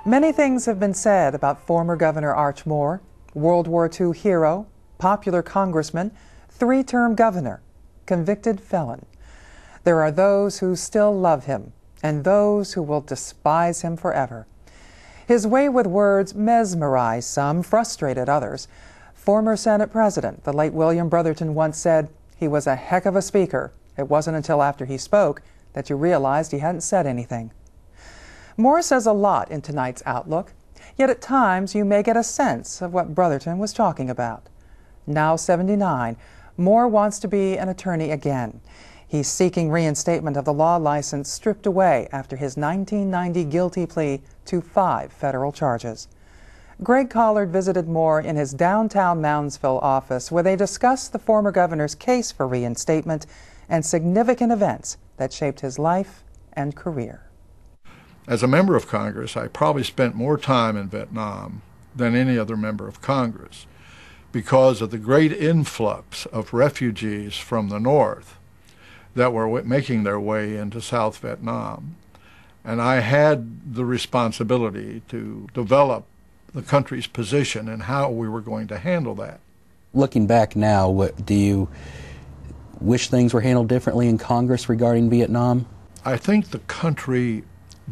Many things have been said about former Governor Arch Moore, World War II hero, popular congressman, three-term governor, convicted felon. There are those who still love him and those who will despise him forever. His way with words mesmerized some, frustrated others. Former Senate President, the late William Brotherton, once said he was a heck of a speaker. It wasn't until after he spoke that you realized he hadn't said anything. Moore says a lot in tonight's Outlook, yet at times you may get a sense of what Brotherton was talking about. Now 79, Moore wants to be an attorney again. He's seeking reinstatement of the law license stripped away after his 1990 guilty plea to 5 federal charges. Greg Collard visited Moore in his downtown Moundsville office, where they discussed the former governor's case for reinstatement and significant events that shaped his life and career. As a member of Congress, I probably spent more time in Vietnam than any other member of Congress because of the great influx of refugees from the north that were making their way into South Vietnam. And I had the responsibility to develop the country's position and how we were going to handle that. Looking back now, do you wish things were handled differently in Congress regarding Vietnam? I think the country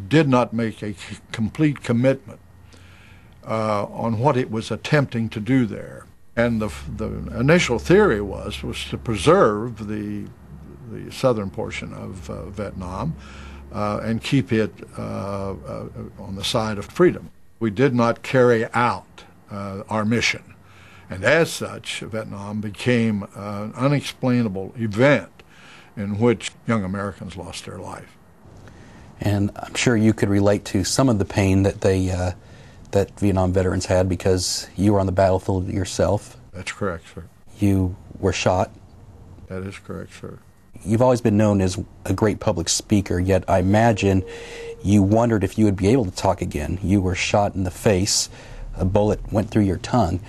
did not make a complete commitment on what it was attempting to do there. And the initial theory was to preserve the southern portion of Vietnam and keep it on the side of freedom. We did not carry out our mission. And as such, Vietnam became an unexplainable event in which young Americans lost their life. And I'm sure you could relate to some of the pain that that Vietnam veterans had because you were on the battlefield yourself. That's correct, sir. You were shot. That is correct, sir. You've always been known as a great public speaker, yet I imagine you wondered if you would be able to talk again. You were shot in the face. A bullet went through your tongue.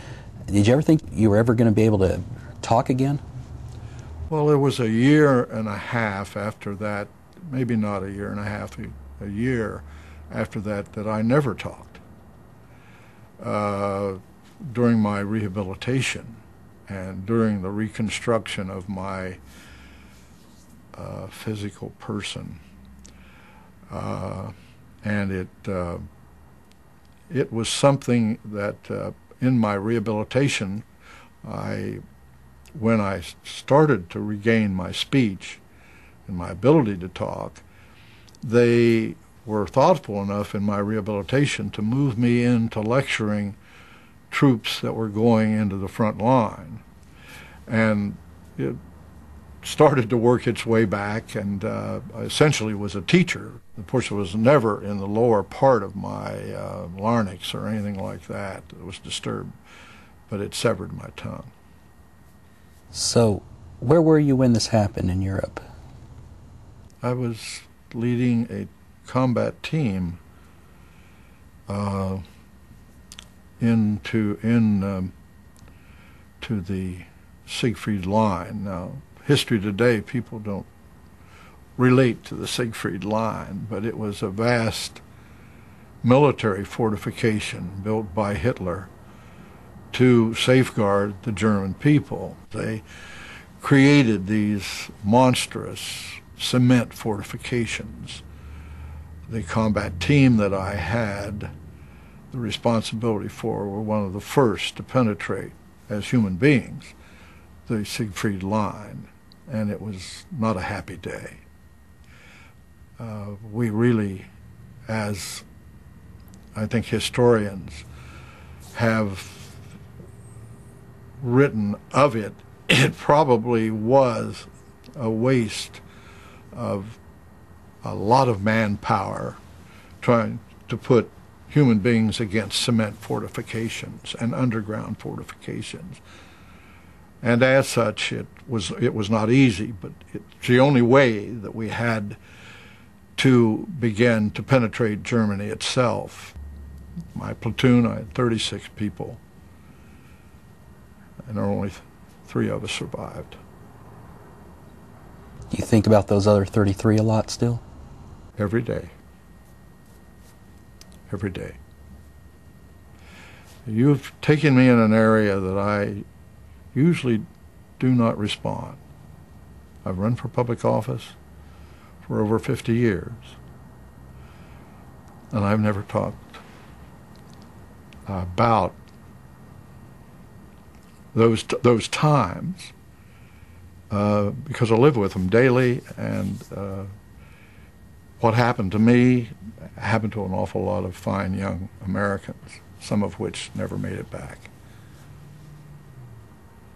Did you ever think you were ever going to be able to talk again? Well, it was a year and a half after that, maybe not a year and a half, a year after that, that I never talked. During my rehabilitation and during the reconstruction of my physical person, and it was something that in my rehabilitation, when I started to regain my speech and my ability to talk, they were thoughtful enough in my rehabilitation to move me into lecturing troops that were going into the front line. And it started to work its way back, and I essentially was a teacher. Of course, it was never in the lower part of my larynx or anything like that. It was disturbed, but it severed my tongue. So, where were you when this happened in Europe? I was leading a combat team to the Siegfried Line. Now, history today, people don't relate to the Siegfried Line, but it was a vast military fortification built by Hitler to safeguard the German people. They created these monstrous cement fortifications. The combat team that I had the responsibility for were one of the first to penetrate, as human beings, the Siegfried Line, and it was not a happy day. We really, as I think historians have written of it, it probably was a waste of a lot of manpower trying to put human beings against cement fortifications and underground fortifications. And as such, it was not easy, but it's the only way that we had to begin to penetrate Germany itself. My platoon, I had 36 people, and only 3 of us survived. Do you think about those other 33 a lot still? Every day. Every day. You've taken me in an area that I usually do not respond. I've run for public office for over 50 years, and I've never talked about those times because I live with them daily, and what happened to me happened to an awful lot of fine young Americans, some of which never made it back.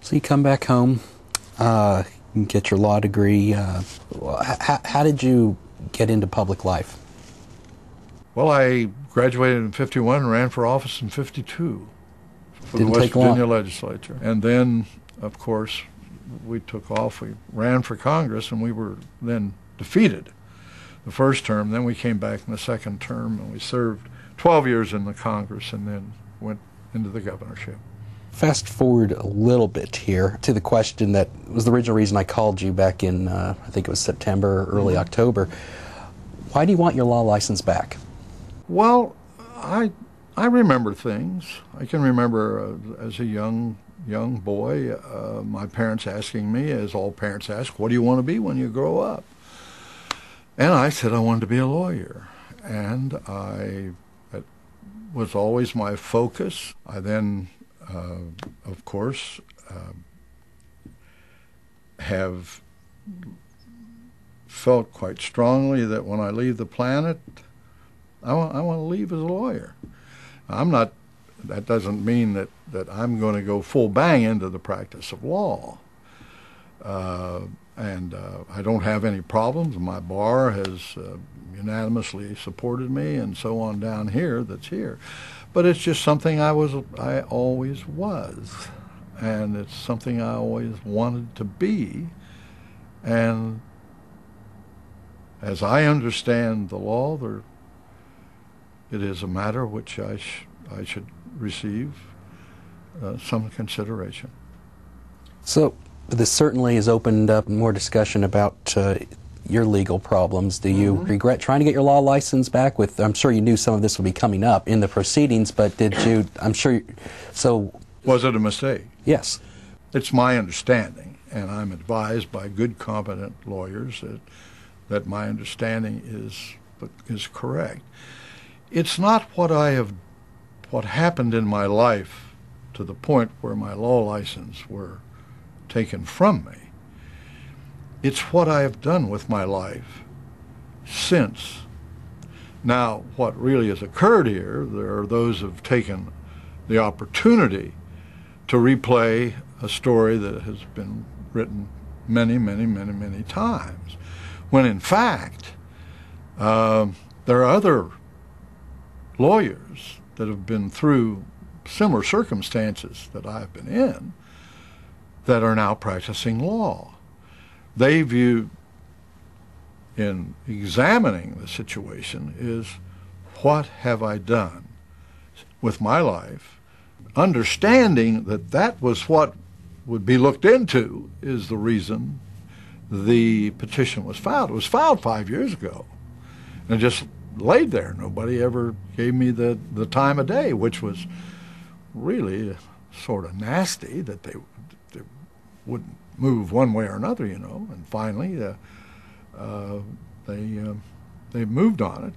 So you come back home, you get your law degree. How did you get into public life? Well, I graduated in '51 and ran for office in '52 for Didn't the West take long. Virginia legislature. And then, of course, we took off. We ran for Congress, and we were then defeated the first term. Then we came back in the second term, and we served 12 years in the Congress and then went into the governorship. Fast forward a little bit here to the question that was the original reason I called you back in, I think it was September, early October. Why do you want your law license back? Well, I remember things. I can remember as a young boy, my parents asking me, as all parents ask, what do you want to be when you grow up? And I said I wanted to be a lawyer. And it was always my focus. I then, of course, have felt quite strongly that when I leave the planet, I want to leave as a lawyer. I'm not. That doesn't mean that I'm going to go full bang into the practice of law. And I don't have any problems. My bar has unanimously supported me, and so on down here. That's here, but it's just something I always was, and it's something I always wanted to be. And as I understand the law, it is a matter which I should receive some consideration. So this certainly has opened up more discussion about your legal problems. Do you regret trying to get your law license back? I'm sure you knew some of this would be coming up in the proceedings, but did you, Was it a mistake? Yes. It's my understanding, and I'm advised by good, competent lawyers that my understanding is correct. It's not what happened in my life to the point where my law license were taken from me. It's what I have done with my life since. Now, what really has occurred here, there are those who have taken the opportunity to replay a story that has been written many, many, many, many times, when in fact there are other lawyers that have been through similar circumstances that I've been in that are now practicing law. They view, in examining the situation, is what have I done with my life, understanding that was what would be looked into is the reason the petition was filed. It was filed 5 years ago and just laid there. Nobody ever gave me the time of day, which was really sort of nasty that they wouldn't move one way or another, And finally, they moved on it.